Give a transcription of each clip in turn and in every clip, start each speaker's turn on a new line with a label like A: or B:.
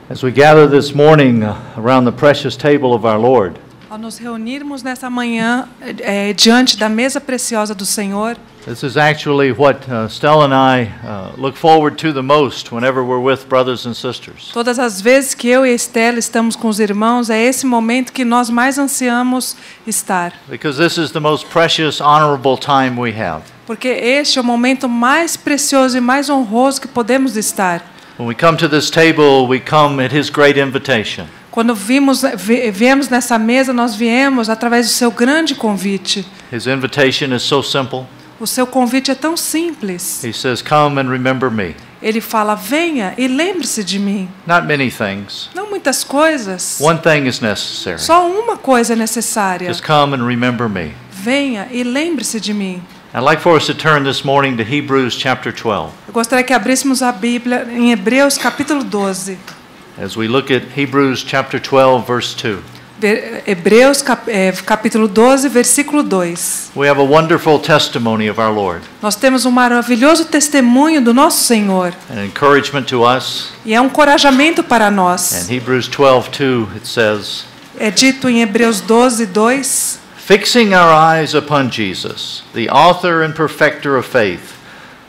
A: As we gather this morning around the precious table of our Lord,
B: Ao nos reunirmos nessa manhã diante da mesa preciosa do Senhor,
A: this is actually what Stella and I look forward to the most whenever we're with brothers and sisters.
B: todas as vezes que eu e a Estela estamos com os irmãos, é esse momento que nós mais ansiamos estar.
A: Because this is the most precious, honorable time we have.
B: Porque este é o momento mais precioso e mais honroso que podemos estar.
A: When we come to this table, we come at His great invitation.
B: Quando viemos nessa mesa, nós viemos através do seu grande convite.
A: His invitation is so simple.
B: O seu convite é tão simples.
A: He says, "Come and remember me."
B: Ele fala, venha e lembre-se de mim.
A: Not many things.
B: Não muitas coisas.
A: One thing is necessary.
B: Só uma coisa é necessária.
A: Just come and remember me.
B: Venha e lembre-se de mim.
A: I'd like for us to turn this morning to Hebrews chapter 12.
B: Eu gostaria que abríssemos a Bíblia em Hebreus capítulo 12.
A: As we look at Hebrews chapter 12 verse 2.
B: Hebreus capítulo 12, versículo 2.
A: We have a wonderful testimony of our Lord.
B: Nós temos um maravilhoso testemunho do nosso Senhor.
A: An encouragement to us.
B: E é um encorajamento para nós.
A: In Hebrews 12:2 it says,
B: É dito em Hebreus 12, 2.
A: "Fixing our eyes upon Jesus, the author and perfecter of faith,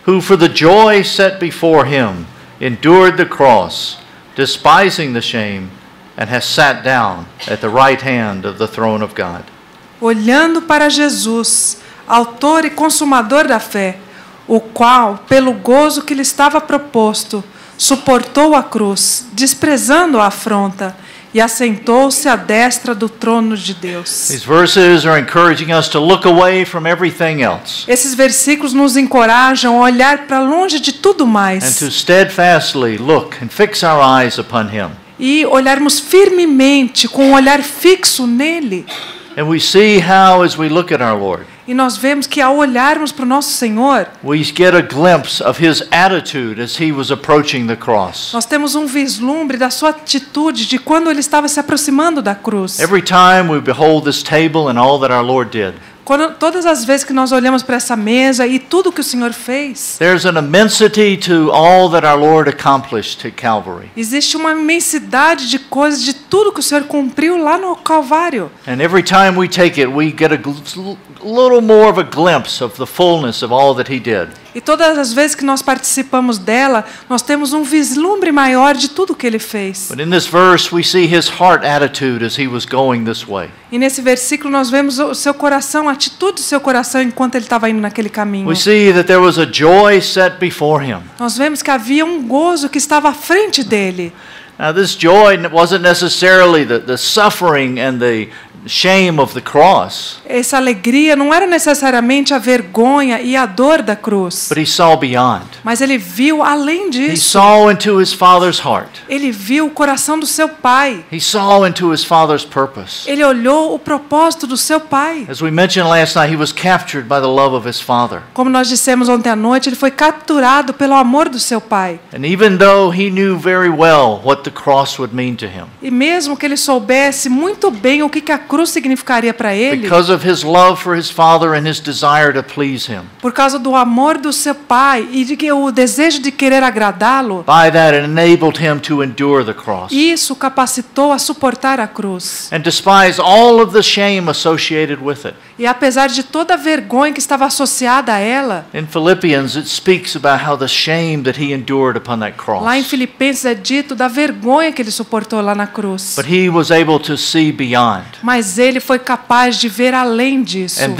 A: who for the joy set before him endured the cross, despising the shame, and has sat down at the right hand of the throne of God."
B: Olhando para Jesus, autor e consumador da fé, o qual, pelo gozo que lhe estava proposto, suportou a cruz, desprezando a afronta, e assentou-se à destra do trono de Deus.
A: These verses are encouraging us to look away from everything else
B: Esses versículos nos encorajam a olhar para longe de tudo
A: and
B: mais
A: to steadfastly look and fix our eyes upon him.
B: e olharmos firmemente, com um olhar fixo nele.
A: And we see how, as we look at our Lord,
B: E nós vemos que ao olharmos para o nosso Senhor,
A: we get a glimpse of his attitude as he was approaching the cross.
B: nós temos um vislumbre da sua atitude de quando ele estava se aproximando da cruz.
A: Every time we behold this table and all that our Lord did,
B: Todas as vezes que nós olhamos para essa mesa e tudo que o Senhor fez,
A: there's an immensity to all that our Lord accomplished at Calvary.
B: existe uma imensidade de coisas, de tudo que o Senhor cumpriu lá no Calvário.
A: And every time we take it, we get a little more of a glimpse of the fullness of all that he did.
B: E todas as vezes que nós participamos dela, nós temos um vislumbre maior de tudo que ele fez.
A: But in this verse, we see his heart attitude as he was going this way.
B: E nesse versículo nós vemos o seu coração, a atitude do seu coração enquanto ele estava indo naquele caminho.
A: We see that there was a joy set before him.
B: Nós vemos que havia um gozo que estava à frente dele.
A: Now, this joy wasn't necessarily the suffering and the shame of the cross,
B: Essa alegria não era necessariamente a vergonha e a dor da cruz,
A: but he saw beyond.
B: mas ele viu além
A: He
B: disso.
A: saw into his Father's heart.
B: Ele viu o coração do seu pai.
A: He saw into his Father's purpose.
B: Ele olhou o propósito do seu pai.
A: As we mentioned last night, he was captured by the love of his Father.
B: Como nós dissemos ontem à noite, ele foi capturado pelo amor do seu pai.
A: And even though he knew very well what the cross would mean to him,
B: E mesmo que ele soubesse muito bem o que a cruz significaria para ele,
A: because of his love for his Father and his desire to please him,
B: por causa do amor do seu pai e de que o desejo de querer agradá-lo,
A: by that it enabled him to endure the cross
B: isso o capacitou a suportar a cruz.
A: and despise all of the shame associated with it.
B: E apesar de toda a vergonha que estava associada a ela,
A: In Philippians, it speaks about how the shame that he endured upon that
B: lá em
A: cross.
B: Filipenses é dito da vergonha que ele suportou lá na cruz.
A: But he was able to see beyond.
B: Mas ele foi capaz de ver além disso.
A: And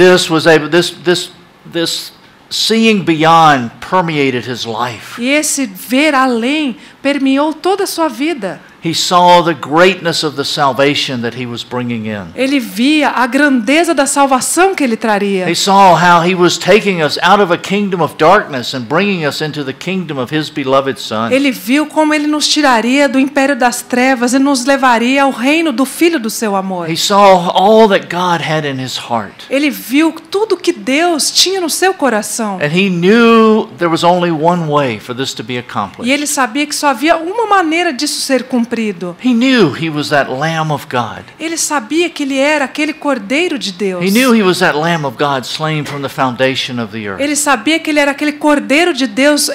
A: this seeing beyond permeated his life.
B: E esse ver além permeou toda a sua vida.
A: He saw the greatness of the salvation that he was bringing in.
B: Ele via a grandeza da salvação que ele traria.
A: He saw how he was taking us out of a kingdom of darkness and bringing us into the kingdom of his beloved Son.
B: Ele viu como ele nos tiraria do império das trevas e nos levaria ao reino do Filho do seu amor.
A: He saw all that God had in his heart.
B: Ele viu tudo que Deus tinha no seu coração.
A: And he knew there was only one way for this to be
B: E
A: accomplished.
B: ele sabia que só havia uma maneira disso ser cumprido. abrido.
A: He knew he was that Lamb of God.
B: Ele sabia que ele era aquele Cordeiro de Deus.
A: He knew he was that Lamb of God slain from the foundation of the earth.
B: Ele sabia que ele era aquele Cordeiro de Deus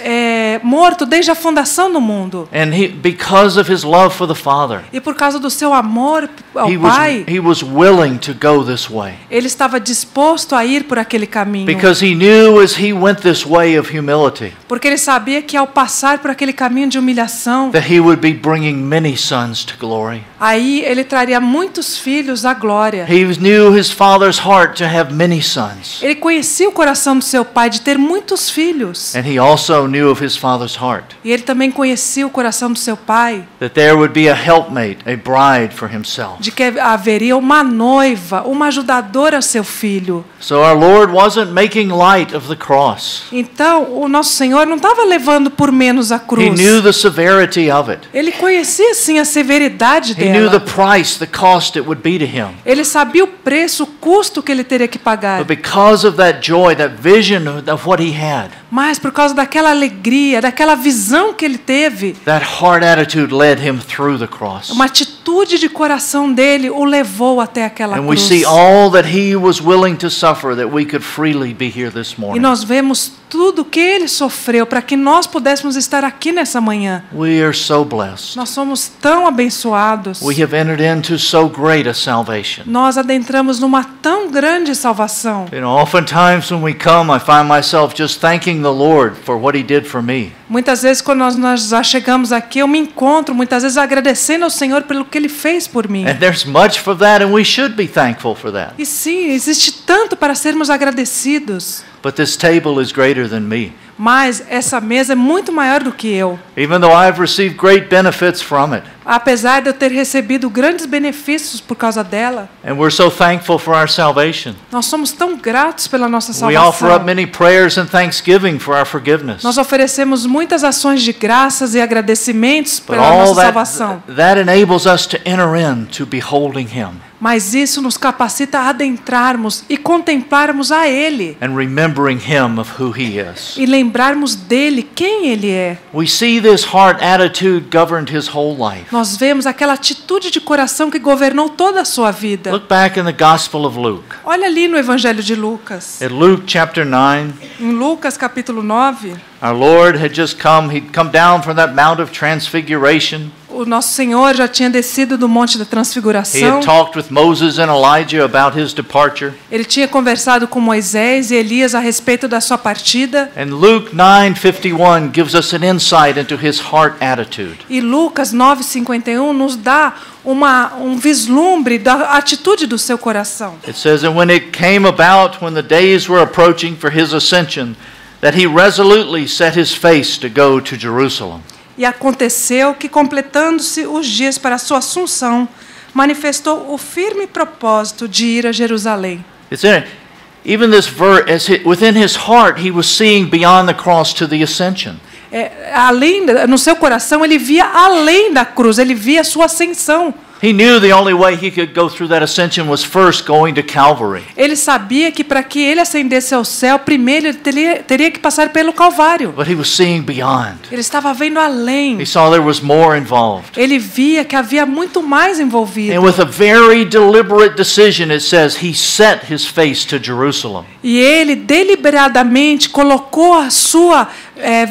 B: morto desde a fundação do mundo.
A: And because of his love for the Father,
B: E por causa do seu amor ao Pai,
A: he was willing to go this way.
B: ele estava disposto a ir por aquele caminho.
A: Because he knew as he went this way of humility,
B: Porque ele sabia que ao passar por aquele caminho de humilhação,
A: that he would be bringing many sons to glory.
B: aí ele traria muitos filhos à glória.
A: He knew his Father's heart to have many sons.
B: Ele conhecia o coração do seu pai de ter muitos filhos.
A: And he also knew of his Father's heart,
B: E ele também conhecia o coração do seu pai,
A: that there would be a helpmate, a bride for himself.
B: de que haveria uma noiva, uma ajudadora a seu filho.
A: So our Lord wasn't making light of the cross.
B: Então, o nosso Senhor não estava levando por menos a
A: He
B: cruz.
A: knew the severity of it.
B: Ele conhecia sim a severidade
A: He knew the
B: dela.
A: price, the cost it would be to him.
B: Ele sabia o preço, o custo que ele teria que pagar.
A: But because of that joy, that vision of what he had,
B: Mas por causa daquela alegria, daquela visão que ele teve,
A: that heart attitude led him through the cross.
B: uma atitude de coração dele o levou até aquela
A: And we
B: cruz.
A: see all that he was willing to suffer that we could freely be here this
B: E
A: morning.
B: nós vemos tudo que ele sofreu para que nós pudéssemos estar aqui nessa manhã.
A: We are so blessed.
B: Nós somos tão abençoados.
A: We have entered into so great a salvation.
B: Nós adentramos numa tão grande salvação.
A: You know, oftentimes when we come, I find myself just thanking the Lord for what he did for me.
B: Muitas vezes quando nós já chegamos aqui, eu me encontro muitas vezes agradecendo ao Senhor pelo que ele fez por mim.
A: And there's much for that, and we should be thankful for that.
B: E sim, existe tanto para sermos agradecidos.
A: But this table is greater than me.
B: Mas essa mesa é muito maior do que eu.
A: Even though I've received great benefits from it.
B: Apesar de eu ter recebido grandes benefícios por causa dela,
A: And we're so thankful for our salvation.
B: nós somos tão gratos pela nossa
A: We offer up
B: salvação.
A: many prayers and thanksgiving for our forgiveness.
B: Nós oferecemos muitas ações de graças e agradecimentos
A: But
B: pela
A: all
B: nossa salvação.
A: that enables us to enter into beholding him
B: Mas isso nos capacita a adentrarmos e contemplarmos a Ele.
A: and remembering him of who he is.
B: E lembrarmos dele, quem Ele é.
A: We see this heart attitude governed his whole life.
B: Nós vemos aquela atitude de coração que governou toda a sua vida.
A: Look back in the Gospel of Luke.
B: Olha ali no Evangelho de Lucas.
A: At Luke chapter 9,
B: Em Lucas capítulo 9,
A: our Lord had just come, he'd come down from that Mount of Transfiguration.
B: o nosso Senhor já tinha descido do Monte da
A: He
B: Transfiguração.
A: had talked with Moses and Elijah about his departure.
B: Ele tinha conversado com Moisés e Elias a respeito da sua partida.
A: And Luke 9:51 gives us an insight into his heart attitude.
B: E Lucas 9:51 nos dá um vislumbre da atitude do seu coração.
A: It says, "And when it came about, when the days were approaching for his ascension, that he resolutely set his face to go to Jerusalem."
B: E aconteceu que, completando-se os dias para a sua assunção, manifestou o firme propósito de ir a Jerusalém.
A: It's in it. Even this verse, within his heart, he was seeing beyond the cross to the ascension.
B: No seu coração, ele via além da cruz, ele via a sua ascensão.
A: He knew the only way he could go through that ascension was first going to Calvary.
B: Ele sabia que para que ele ascendesse ao céu, primeiro ele teria que passar pelo Calvário.
A: But he was seeing beyond.
B: Ele estava vendo além.
A: He saw there was more involved.
B: Ele via que havia muito mais envolvido.
A: And with a very deliberate decision, it says he set his face to Jerusalem.
B: E ele deliberadamente colocou a sua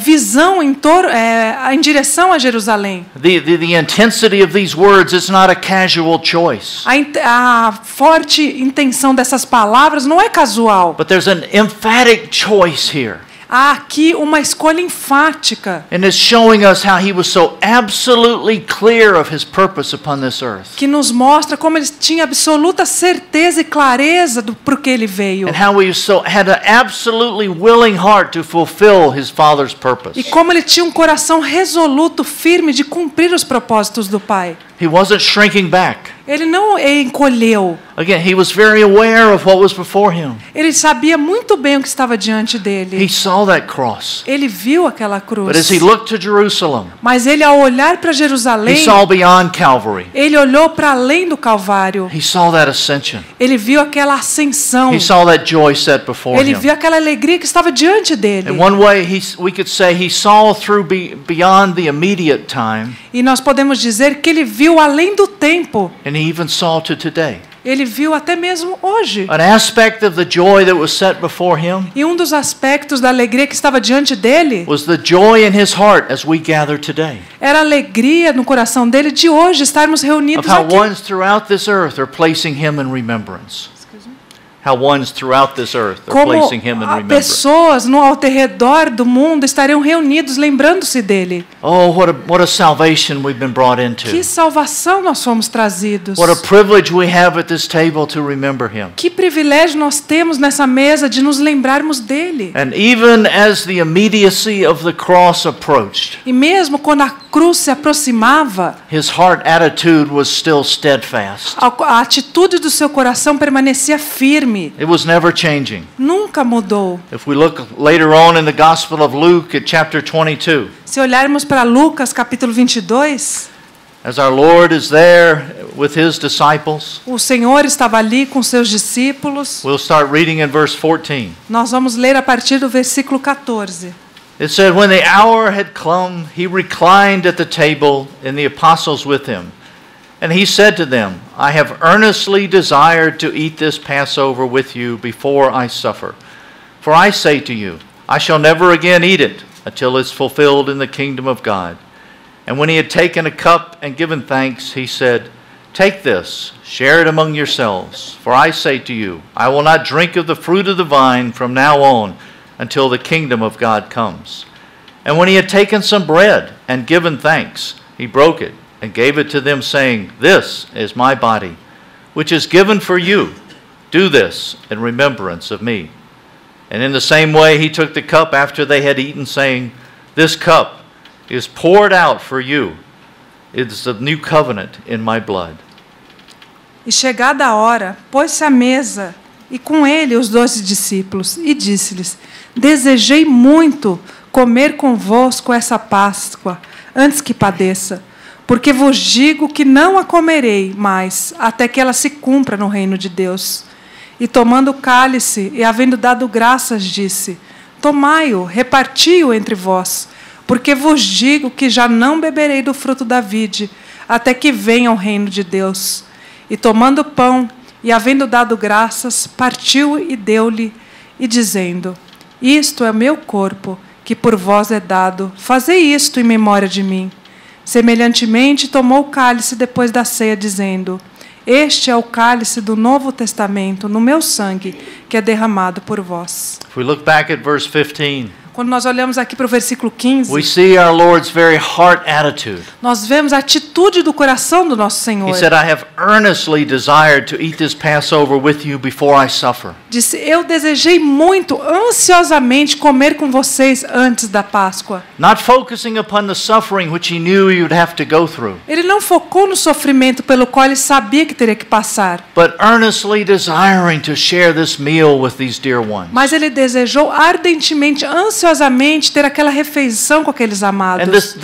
B: visão em direção a Jerusalém.
A: The intensity of these words is not a casual choice.
B: A forte intenção dessas palavras não é casual.
A: But there's an emphatic choice here.
B: Há aqui uma escolha enfática.
A: And it's showing us how he was so absolutely clear of his purpose upon this earth.
B: Que nos mostra como ele tinha absoluta certeza e clareza do porquê ele veio.
A: And how he had an absolutely willing heart to fulfill his Father's purpose.
B: E como ele tinha um coração resoluto, firme de cumprir os propósitos do Pai.
A: He wasn't shrinking back.
B: Ele não encolheu.
A: Again, he was very aware of what was before him.
B: Ele sabia muito bem o que estava diante dele.
A: He saw that cross.
B: Ele viu aquela cruz.
A: But as he looked to Jerusalem,
B: Mas ele, ao olhar para
A: he
B: Jerusalém,
A: saw beyond Calvary.
B: ele olhou para além do Calvário.
A: He saw that ascension.
B: Ele viu aquela ascensão.
A: He saw that joy set before
B: Ele
A: him.
B: viu aquela alegria que estava diante dele.
A: In one way, we could say he saw through beyond the immediate time,
B: E nós podemos dizer que ele viu além do tempo.
A: and he even saw to today.
B: Ele viu até mesmo hoje.
A: An aspect of the joy that was set before him
B: E um dos aspectos da alegria que estava diante dele
A: was the joy in his heart as we gather today.
B: era a alegria no coração dele de hoje estarmos
A: Of
B: reunidos
A: how
B: aqui.
A: ones throughout this earth are placing him in remembrance. How ones throughout this earth are
B: Como
A: placing him in remembrance.
B: pessoas no ao redor do mundo estariam reunidos lembrando-se dele.
A: Oh, what a salvation we've been brought
B: Que
A: into.
B: salvação nós fomos trazidos.
A: What a privilege we have at this table to remember him.
B: Que privilégio nós temos nessa mesa de nos lembrarmos dele.
A: And even as the immediacy of the cross approached,
B: E mesmo quando a cruz se aproximava,
A: his heart attitude was still steadfast.
B: a atitude do seu coração permanecia firme.
A: It was never changing.
B: Nunca mudou.
A: If we look later on in the Gospel of Luke at chapter 22,
B: Se olharmos para Lucas capítulo 22,
A: as our Lord is there with his disciples,
B: o Senhor estava ali com seus discípulos.
A: we'll start reading in verse 14.
B: Nós vamos ler a partir do versículo 14.
A: It said, when the hour had come, he reclined at the table and the apostles with him. And he said to them, I have earnestly desired to eat this Passover with you before I suffer. For I say to you, I shall never again eat it until it's fulfilled in the kingdom of God. And when he had taken a cup and given thanks, he said, take this, share it among yourselves. For I say to you, I will not drink of the fruit of the vine from now on until the kingdom of God comes. And when he had taken some bread and given thanks, he broke it and gave it to them, saying, this is my body, which is given for you. Do this in remembrance of me. And in the same way he took the cup after they had eaten, saying, this cup is poured out for you. It is the new covenant in my blood.
B: E chegada a hora, pôs-se à mesa, e com ele os 12 discípulos, e disse-lhes, desejei muito comer convosco essa Páscoa, antes que padeça. Porque vos digo que não a comerei mais, até que ela se cumpra no reino de Deus. E tomando o cálice, e havendo dado graças, disse, tomai-o, reparti-o entre vós, porque vos digo que já não beberei do fruto da vide, até que venha o reino de Deus. E tomando o pão, e havendo dado graças, partiu e deu-lhe, e dizendo, isto é o meu corpo, que por vós é dado, fazei isto em memória de mim. Semelhantemente, tomou o cálice depois da ceia, dizendo, este é o cálice do Novo Testamento, no meu sangue, que é derramado por vós.
A: If we look back at verse 15,
B: Quando nós olhamos aqui para o versículo 15,
A: we see our Lord's very heart attitude.
B: nós vemos a atitude do coração do nosso Senhor.
A: He said, I have earnestly desired to eat this Passover with you before I suffer.
B: Disse, eu desejei muito, ansiosamente, comer com vocês antes da Páscoa.
A: Not focusing upon the suffering which he knew he would have to go through,
B: Ele não focou no sofrimento pelo qual ele sabia que teria que passar,
A: but earnestly desiring to share this meal with these dear ones.
B: mas ele desejou ardentemente, ansiosamente, ter aquela refeição com aqueles amados.
A: And this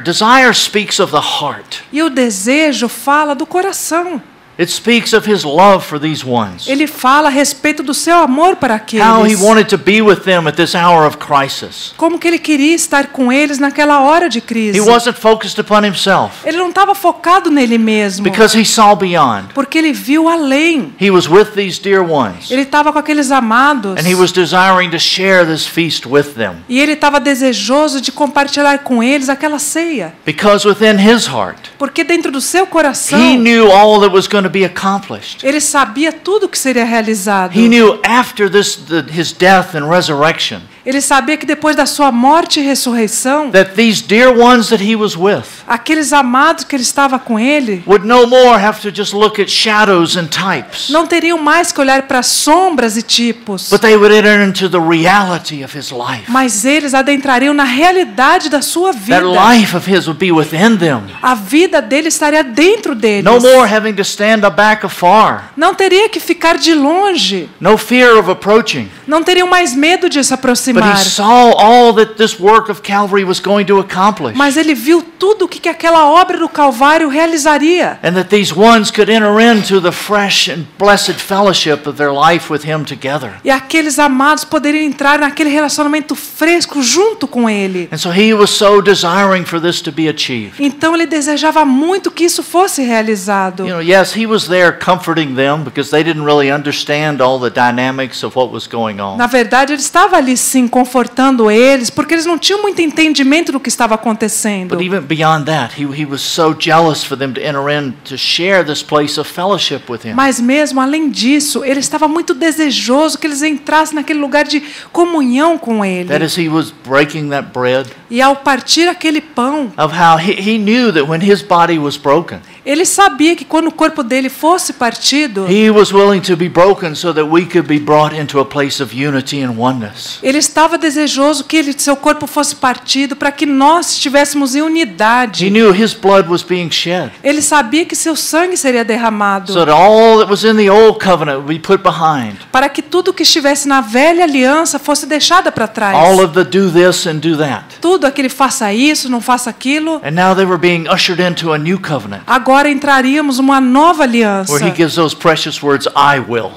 A: desire speaks of the heart.
B: E o desejo fala do coração.
A: It speaks of his love for these ones.
B: Ele fala a respeito do seu amor para
A: How he
B: aqueles.
A: wanted to be with them at this hour of crisis.
B: Como que ele queria estar com eles naquela hora de crise.
A: He wasn't focused upon himself
B: Ele não estava focado nele mesmo,
A: because he saw beyond.
B: porque ele viu além.
A: He was with these dear ones,
B: Ele estava com aqueles amados.
A: and he was desiring to share this feast with them
B: E ele estava desejoso de compartilhar com eles aquela ceia.
A: because within his heart,
B: Porque dentro do seu coração,
A: he knew all that was going to be accomplished.
B: ele sabia tudo que seria realizado.
A: He knew after his death and resurrection,
B: Ele sabia que depois da sua morte e ressurreição,
A: that these dear ones that he was with
B: aqueles amados que ele estava com ele
A: would no more have to just look at shadows and types,
B: não teriam mais que olhar para sombras e tipos,
A: but they would enter into the reality of his life.
B: mas eles adentrariam na realidade da sua vida.
A: That life of his would be within them.
B: A vida dele estaria dentro deles.
A: No more having to stand back afar.
B: Não teria que ficar de longe.
A: No fear of approaching.
B: Não teriam mais medo de se
A: But
B: aproximar.
A: he saw all that this work of Calvary was going to accomplish.
B: Mas ele viu tudo o que aquela obra do Calvário realizaria.
A: And that these ones could enter into the fresh and blessed fellowship of their life with him together.
B: E aqueles amados poderiam entrar naquele relacionamento fresco junto com ele.
A: And so he was so desiring for this to be achieved.
B: Então ele desejava muito que isso fosse realizado.
A: You know, yes, he was there comforting them because they didn't really understand all the dynamics of what was going on.
B: Na verdade, ele estava ali sim confortando eles, porque eles não tinham muito entendimento do que estava acontecendo.
A: But even beyond that, he was so jealous for them to enter in to share this place of fellowship with him.
B: Mas mesmo além disso, ele estava muito desejoso que eles entrassem naquele lugar de comunhão com ele.
A: That as he was breaking that bread,
B: E ao partir aquele pão,
A: of how he knew that when his body was broken,
B: ele sabia que quando o corpo dele fosse partido,
A: he was willing to be broken so that we could be brought into a place of unity and oneness.
B: ele estava desejoso que seu corpo fosse partido para que nós estivéssemos em
A: He
B: unidade.
A: knew his blood was being shed,
B: Ele sabia que seu sangue seria derramado,
A: so that all that was in the old covenant would be put behind.
B: para que tudo que estivesse na velha aliança fosse deixado para trás.
A: All of the do this and do that.
B: Tudo aquele faça isso, não faça aquilo.
A: And now they were being ushered into a new covenant
B: Agora entraríamos uma nova aliança.
A: where he gives those precious words, I will.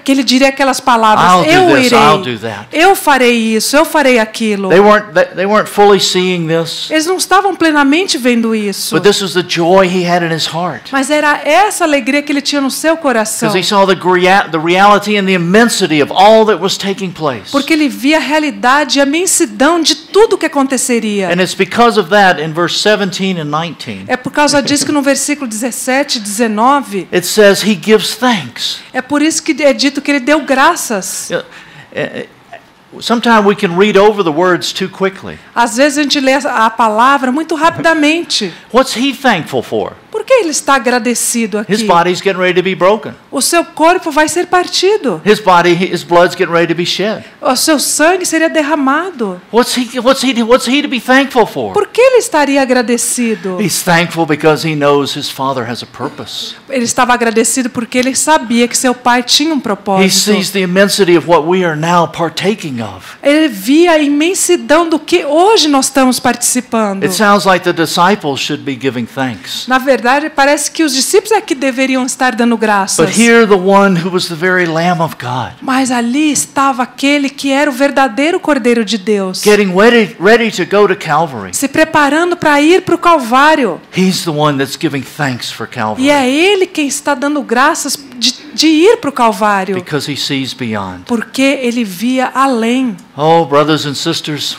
B: Que ele diria aquelas palavras:
A: I'll do
B: eu
A: this,
B: irei,
A: I'll do that.
B: eu farei isso, eu farei aquilo.
A: They weren't fully seeing this,
B: Eles não estavam plenamente vendo isso,
A: but this was the joy he had in his heart.
B: mas era essa alegria que ele tinha no seu coração,
A: Because he saw the reality and the immensity of all that was taking place.
B: porque ele via a realidade e a imensidão de tudo que aconteceria.
A: And it's because of that in verse 17 and 19.
B: É por causa disso que no versículo 17 e 19
A: It says he gives thanks.
B: é por isso que é dito que ele deu graças.
A: Sometimes we can read over the words too quickly.
B: Às vezes a gente lê a palavra muito rapidamente.
A: What's he thankful for?
B: Por que ele está agradecido
A: His
B: aqui?
A: body's getting ready to be broken.
B: O seu corpo vai ser partido.
A: His blood's getting ready to be shed.
B: O seu sangue seria derramado.
A: What's he to be thankful for?
B: Por que ele estaria agradecido?
A: He's thankful because he knows his Father has a purpose.
B: Ele estava agradecido porque ele sabia que seu pai tinha um
A: He
B: propósito.
A: sees the immensity of what we are now partaking of.
B: Ele via a imensidão do que hoje nós estamos participando.
A: It sounds like the disciples should be giving thanks.
B: Na verdade, parece que os discípulos é que deveriam estar dando graças.
A: But here the one who was the very Lamb of God,
B: Mas ali estava aquele que era o verdadeiro Cordeiro de Deus,
A: getting ready to go to Calvary.
B: se preparando para ir para o Calvário.
A: He's the one that's giving thanks for Calvary
B: E é ele quem está dando graças de ir para o Calvário,
A: because he sees beyond.
B: porque ele via além.
A: Oh, brothers and sisters,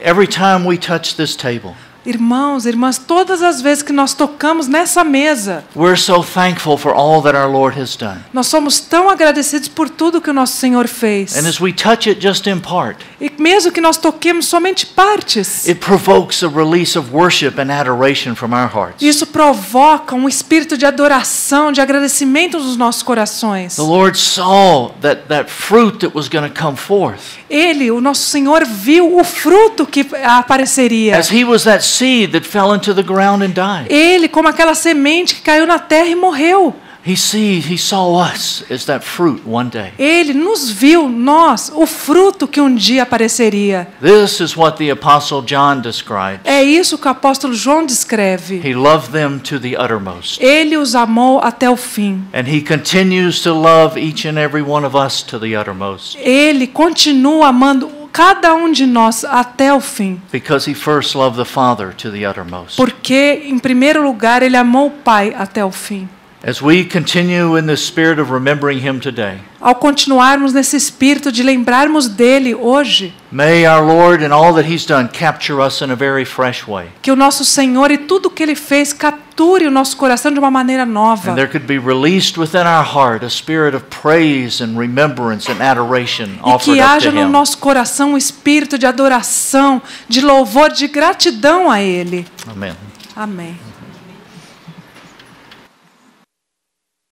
A: every time we touch this table,
B: Irmãos, irmãs, todas as vezes que nós tocamos nessa mesa,
A: we're so thankful for all that our Lord has done.
B: nós somos tão agradecidos por tudo que o nosso Senhor fez.
A: And as we touch it just in part,
B: E mesmo que nós toquemos somente partes,
A: it provokes a release of worship and adoration from our hearts.
B: isso provoca um espírito de adoração, de agradecimento nos nossos corações.
A: The Lord saw that fruit that was going to come forth.
B: Ele, o nosso Senhor, viu o fruto que apareceria.
A: As he was that seed that fell into the ground and died.
B: Ele, como aquela semente que caiu na terra e morreu.
A: He saw us as that fruit one day.
B: Ele nos viu, nós, o fruto que um dia apareceria.
A: This is what the Apostle John describes.
B: É isso que o apóstolo João descreve.
A: He loved them to the uttermost.
B: Ele os amou até o fim.
A: And he continues to love each and every one of us to the uttermost.
B: Ele continua amando cada um de nós até o fim.
A: Because he first loved the Father to the uttermost.
B: Porque, em primeiro lugar, ele amou o Pai até o fim.
A: As we continue in the spirit of remembering him today,
B: Ao continuarmos nesse espírito de lembrarmos dele hoje,
A: may our Lord and all that he's done capture us in a very fresh way.
B: que o nosso Senhor e tudo que ele fez capture o nosso coração de uma maneira nova.
A: And there could be released within our heart a spirit of praise and remembrance and adoration
B: E
A: offered
B: que
A: up to
B: haja no
A: him.
B: nosso coração um espírito de adoração, de louvor, de gratidão a ele.
A: Amen.
B: Amém.